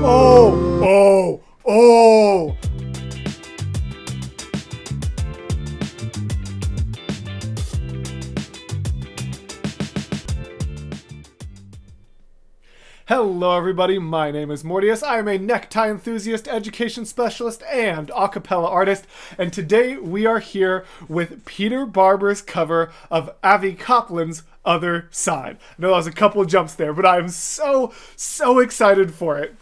Oh, oh, oh. Hello everybody, my name is Mortius. I am a necktie enthusiast, education specialist, and acapella artist, and today we are here with Peter Barber's cover of Avi Kaplan's Otherside. I know that was a couple of jumps there, but I'm so excited for it.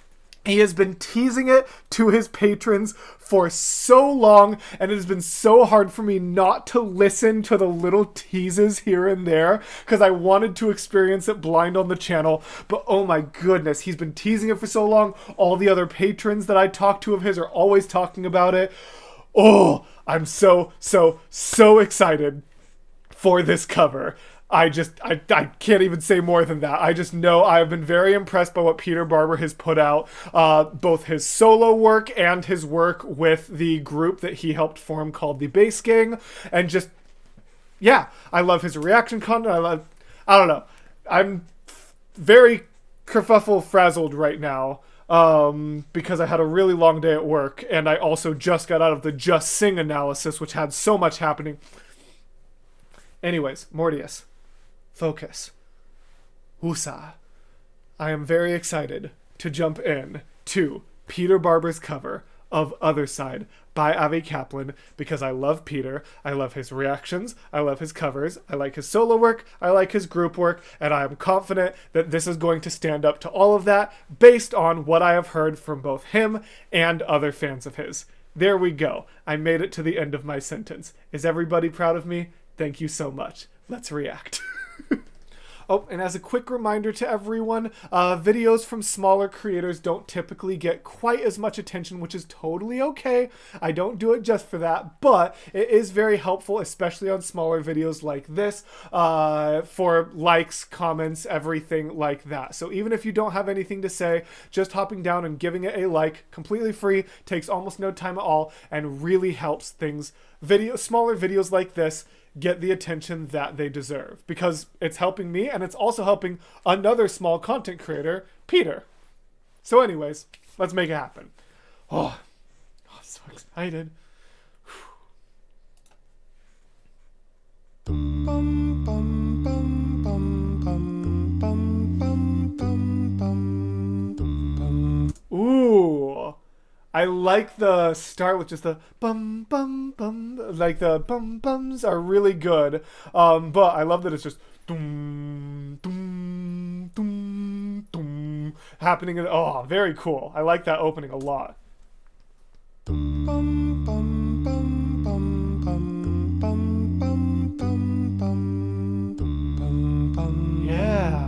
He has been teasing it to his patrons for so long, and it has been so hard for me not to listen to the little teases here and there, because I wanted to experience it blind on the channel, but oh my goodness, he's been teasing it for so long. All the other patrons that I talk to of his are always talking about it. Oh, I'm so excited for this cover. I can't even say more than that. I just know I have been very impressed by what Peter Barber has put out, both his solo work and his work with the group that he helped form called the Bass Gang, and just, yeah, I love his reaction content. I don't know. I'm very kerfuffle frazzled right now, because I had a really long day at work, and I also just got out of the Just Sing analysis, which had so much happening. Anyways, Mortius. Focus. Woosah. I am very excited to jump in to Peter Barber's cover of Otherside by Avi Kaplan, because I love Peter, I love his reactions, I love his covers, I like his solo work, I like his group work, and I am confident that this is going to stand up to all of that based on what I have heard from both him and other fans of his. There we go. I made it to the end of my sentence. Is everybody proud of me? Thank you so much. Let's react. Oh, and as a quick reminder to everyone, videos from smaller creators don't typically get quite as much attention, which is totally okay. I don't do it just for that, but it is very helpful, especially on smaller videos like this, for likes, comments, everything like that. So even if you don't have anything to say, just hopping down and giving it a like, completely free, takes almost no time at all, and really helps things, smaller videos like this, get the attention that they deserve, because it's helping me and it's also helping another small content creator, Peter. So anyways, let's make it happen. Oh, I'm so excited. Ooh. I like the start with just the bum bum bum, like the bum bums are really good, but I love that it's just dum dum dum dum happening. Oh, very cool. I like that opening a lot. Bum bum bum bum bum bum bum bum bum bum bum. Yeah.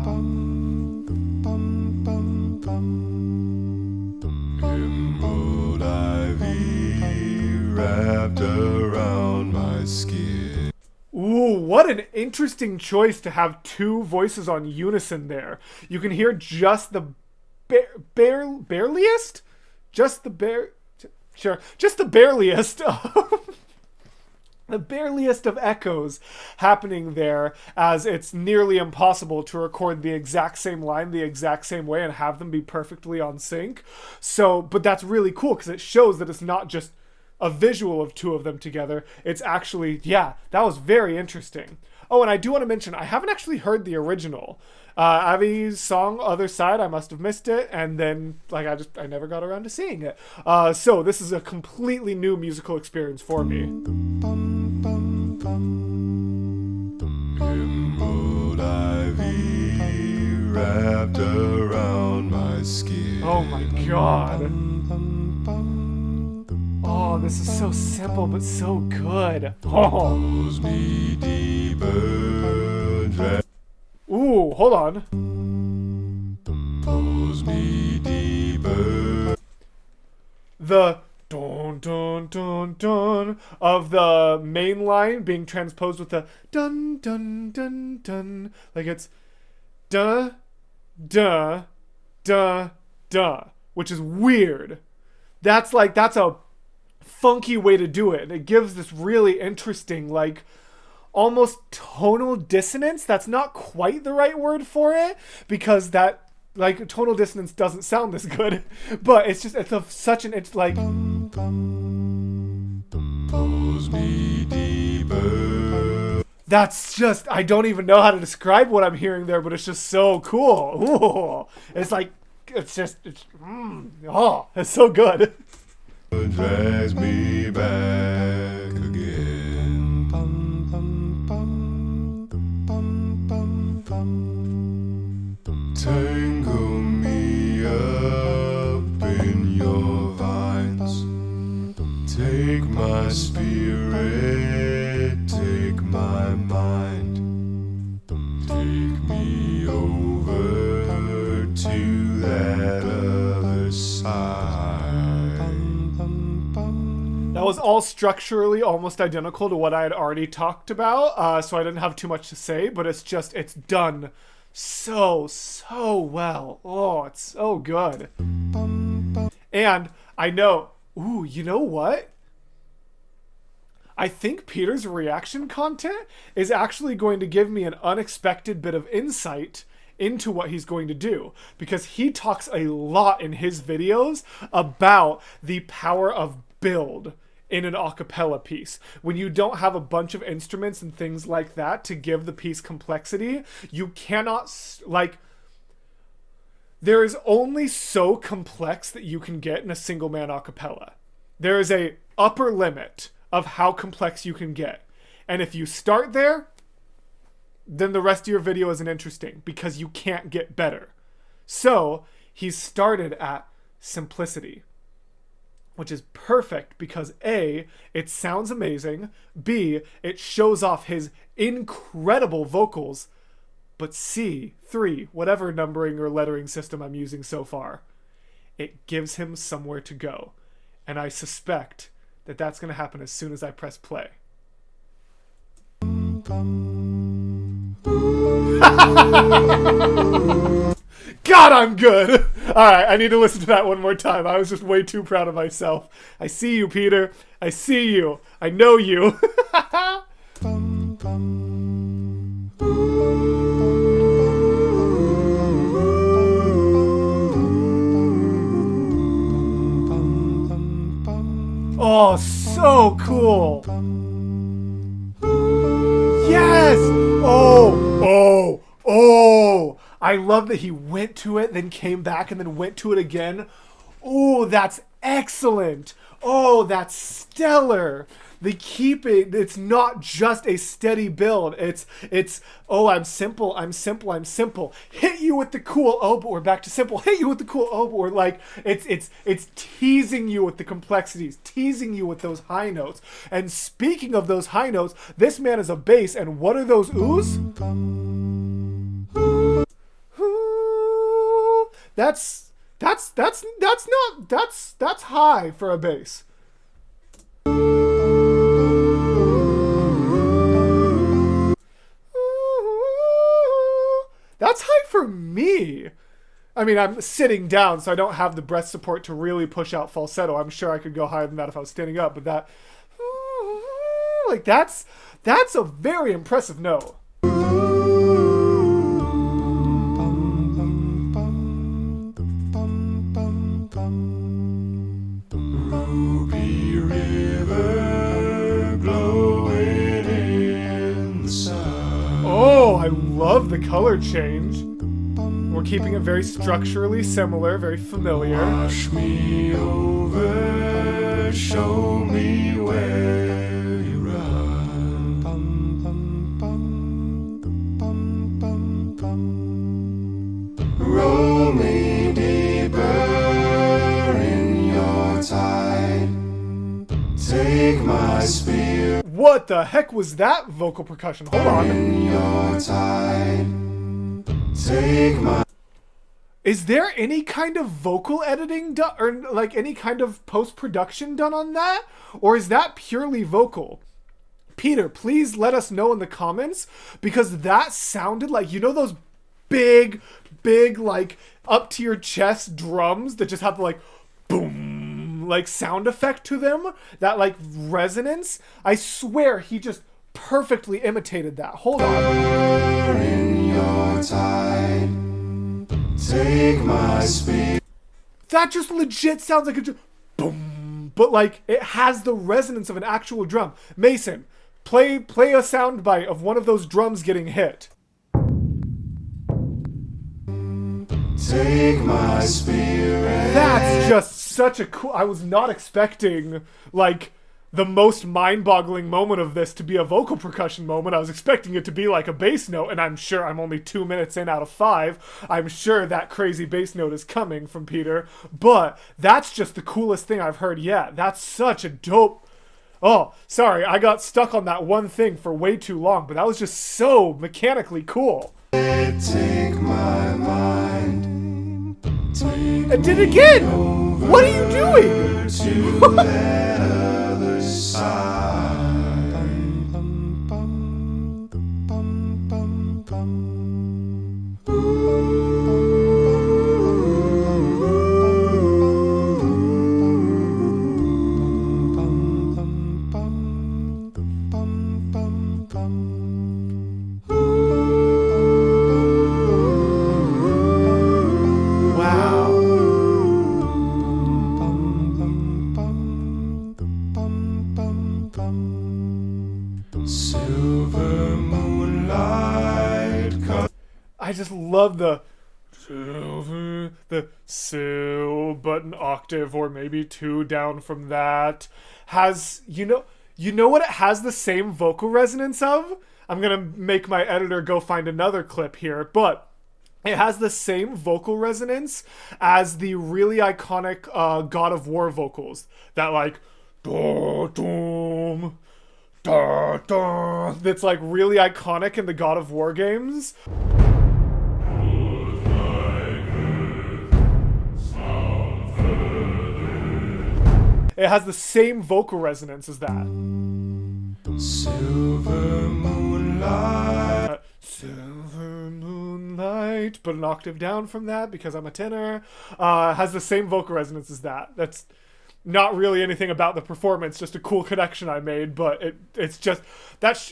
Wrapped around my skin. Ooh, what an interesting choice to have two voices on unison there. You can hear just the bareliest? Just the bareliest. The bareliest of echoes happening there, as it's nearly impossible to record the exact same line the exact same way and have them be perfectly on sync. So, but that's really cool because it shows that it's not just a visual of two of them together. It's actually, yeah, that was very interesting. Oh, and I do want to mention, I haven't actually heard the original. Avi's song, Otherside, I must have missed it, and then, like, I never got around to seeing it. So this is a completely new musical experience for me. Emerald ivy wrapped around my skin. Oh my god. Oh, this is so simple but so good. Oh. Ooh, hold on. Pulls me deeper. The dun dun dun dun of the main line being transposed with the dun dun dun dun, like it's duh duh duh duh, which is weird. That's a funky way to do it, and it gives this really interesting, like, almost tonal dissonance. That's not quite the right word for it, because that like tonal dissonance doesn't sound this good, but it's just it's like pulls me deeper. That's just, I don't even know how to describe what I'm hearing there, but it's just so cool. Ooh. It's like it's so good. Drags me back again. Tangle me up in your vines. Take my spirit, take my mind. Take me over to that other side. That was all structurally almost identical to what I had already talked about, so I didn't have too much to say, but it's done so well. Oh, it's so good. And I know, ooh, you know what? I think Peter's reaction content is actually going to give me an unexpected bit of insight into what he's going to do, because he talks a lot in his videos about the power of build in an acapella piece. When you don't have a bunch of instruments and things like that to give the piece complexity, you cannot, like, there is only so complex that you can get in a single man acapella. There is a upper limit of how complex you can get. And if you start there, then the rest of your video isn't interesting because you can't get better. So he's started at simplicity, which is perfect because A, it sounds amazing, B, it shows off his incredible vocals, but C, 3, whatever numbering or lettering system I'm using so far, it gives him somewhere to go. And I suspect that that's going to happen as soon as I press play. God, I'm good. All right, I need to listen to that one more time. I was just way too proud of myself. I see you, Peter. I see you. I know you. Oh, so cool. Yes. Oh. I love that he went to it, then came back, and then went to it again. Oh, that's excellent. Oh, that's stellar. They keep it, it's not just a steady build. It's, oh, I'm simple. Hit you with the cool, oh, but we're back to simple. Hit you with the cool, oh, but we're like, it's teasing you with the complexities, teasing you with those high notes. And speaking of those high notes, this man is a bass, and what are those oohs? That's high for a bass. That's high for me. I mean, I'm sitting down, so I don't have the breath support to really push out falsetto. I'm sure I could go higher than that if I was standing up, but that, like, that's a very impressive note. Ruby river blowing in the sun. Oh, I love the color change. We're keeping it very structurally similar, very familiar. Wash me over, show me where you run. Roll me deeper in your tide. Take my spirit. What the heck was that vocal percussion? Hold on. In your tide. Take my. Is there any kind of vocal editing done, or like any kind of post-production done on that? Or is that purely vocal? Peter, please let us know in the comments, because that sounded like, you know those big, like up to your chest drums that just have the like boom, like sound effect to them? That like resonance? I swear he just perfectly imitated that. Hold on. In your tide. Take my spirit. That just legit sounds like a boom, but like it has the resonance of an actual drum. Mason, play a sound bite of one of those drums getting hit. Take my spirit. That's just such a cool. I was not expecting like the most mind-boggling moment of this to be a vocal percussion moment. I was expecting it to be like a bass note, and I'm sure I'm only 2 minutes in out of 5. I'm sure that crazy bass note is coming from Peter, but that's just the coolest thing I've heard yet. That's such a dope. Oh, sorry, I got stuck on that one thing for way too long, but that was just so mechanically cool. Take my mind. Take It did it again! What are you doing? to that other side. Silver moonlight. I just love the sil, but an octave or maybe 2 down from that. Has, you know what it has the same vocal resonance of? I'm gonna make my editor go find another clip here, but it has the same vocal resonance as the really iconic God of War vocals. That like da-dum, da-da, that's like really iconic in the God of War games. It has the same vocal resonance as that. Silver moonlight. Silver moonlight, but an octave down from that because I'm a tenor. Has the same vocal resonance as that. That's not really anything about the performance, just a cool connection I made, but it's just,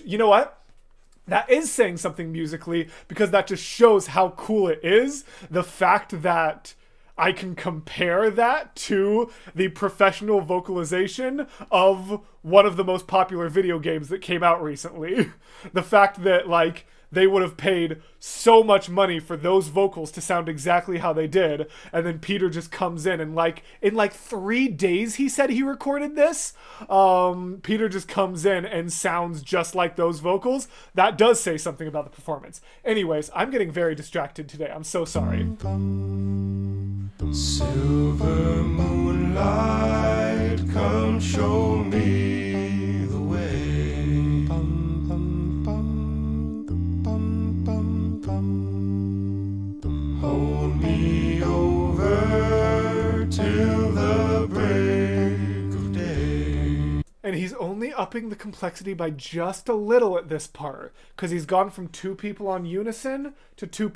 you know what? That is saying something musically because that just shows how cool it is. The fact that I can compare that to the professional vocalization of one of the most popular video games that came out recently. The fact that, like, they would have paid so much money for those vocals to sound exactly how they did, and then Peter just comes in and in 3 days he said he recorded this. Peter just comes in and sounds just like those vocals. That does say something about the performance. Anyways, I'm getting very distracted today. I'm so sorry. Silver moonlight, come show me the way. Hold me over till the break of day. And he's only upping the complexity by just a little at this part, because he's gone from 2 people on unison to 2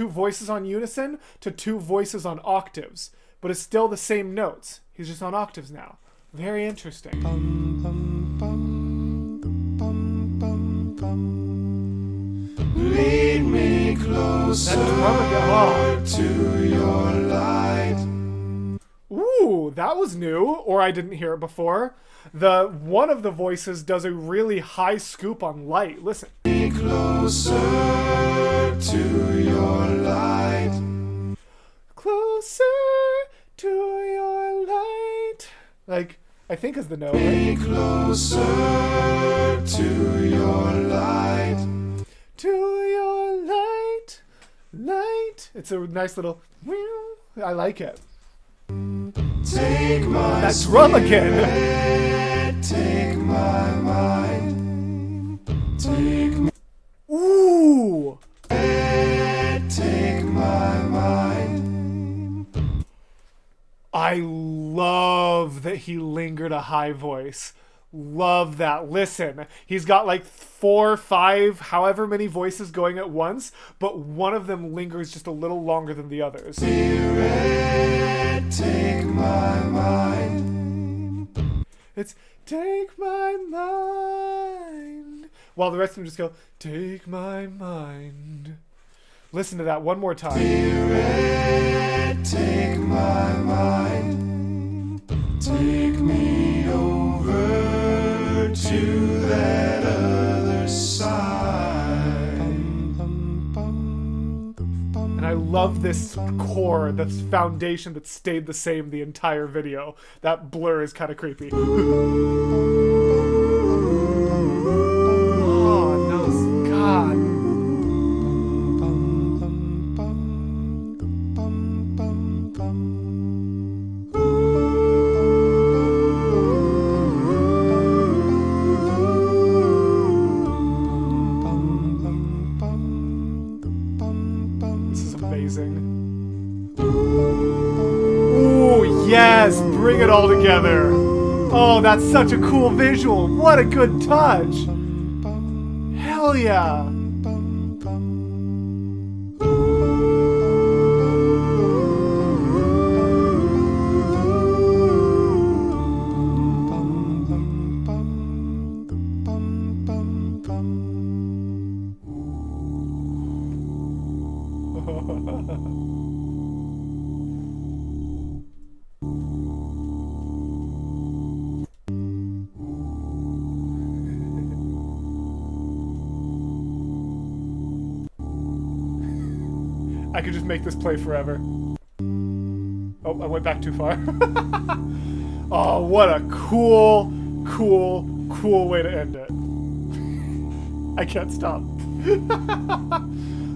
voices on unison to 2 voices on octaves, but it's still the same notes. He's just on octaves now. Very interesting. Lead me closer to your light. Ooh, that was new, or I didn't hear it before. One of the voices does a really high scoop on light. Listen. Be closer to your light. Closer to your light. Like, I think is the note, Be right? closer to your light. To your light, light. It's a nice little. I like it. Take my That drum again. Take my mind. Take Ooh. take my mind. I love that he lingered a high voice. Love that. Listen, he's got like 4, 5, however many voices going at once, but one of them lingers just a little longer than the others. Spirit, take my mind. It's take my mind. While the rest of them just go, take my mind. Listen to that one more time. Spirit, take my mind, take me over to that other side. And I love this core, this foundation that stayed the same the entire video. That blur is kind of creepy. Oh, no, God. Ooh, yes! Bring it all together! Oh, that's such a cool visual! What a good touch! Hell yeah! I could just make this play forever. Oh, I went back too far. Oh, what a cool, cool, cool way to end it. I can't stop.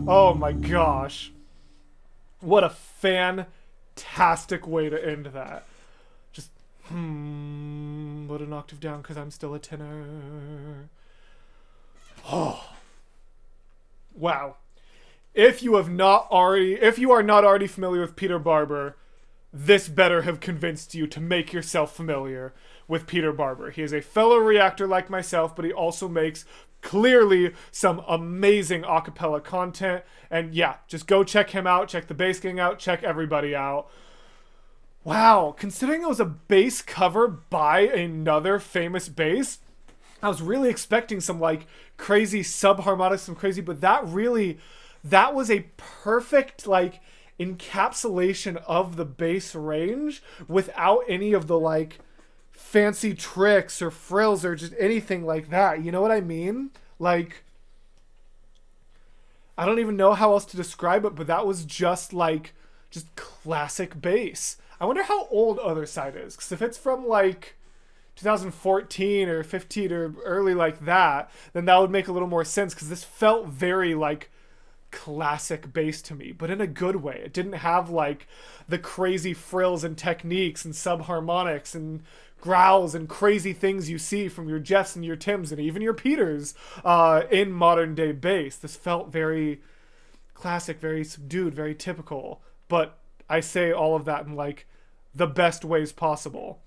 Oh my gosh. What a fantastic way to end that. Just, put an octave down because I'm still a tenor. Oh. Wow. If you are not already familiar with Peter Barber, this better have convinced you to make yourself familiar with Peter Barber. He is a fellow reactor like myself, but he also makes clearly some amazing acapella content. And yeah, just go check him out, check the Bass Gang out, check everybody out. Wow, considering it was a bass cover by another famous bass, I was really expecting some like crazy subharmonics, some crazy, but that was a perfect like encapsulation of the bass range without any of the like fancy tricks or frills or just anything like that. You know what I mean? Like, I don't even know how else to describe it, but that was just classic bass. I wonder how old Otherside is, because if it's from like 2014 or 15 or early like that, then that would make a little more sense, because this felt very like classic bass to me, but in a good way. It didn't have like the crazy frills and techniques and subharmonics and growls and crazy things you see from your Jeffs and your Tims and even your Peters in modern day bass. This felt very classic, very subdued, very typical, but I say all of that in like the best ways possible.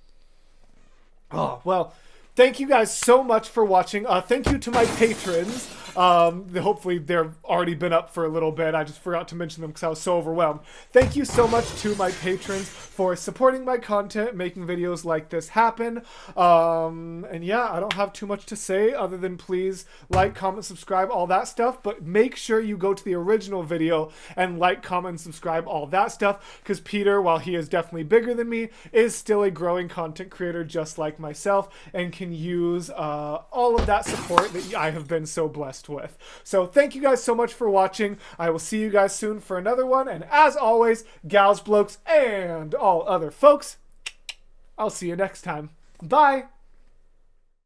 Oh, well, thank you guys so much for watching. Thank you to my patrons. Hopefully they've already been up for a little bit. I just forgot to mention them because I was so overwhelmed. Thank you so much to my patrons for supporting my content, making videos like this happen. And yeah, I don't have too much to say other than please like, comment, subscribe, all that stuff. But make sure you go to the original video and like, comment, and subscribe, all that stuff. Because Peter, while he is definitely bigger than me, is still a growing content creator just like myself and can use all of that support that I have been so blessed with. So thank you guys so much for watching. I will see you guys soon for another one, and as always, gals, blokes, and all other folks, I'll see you next time. Bye.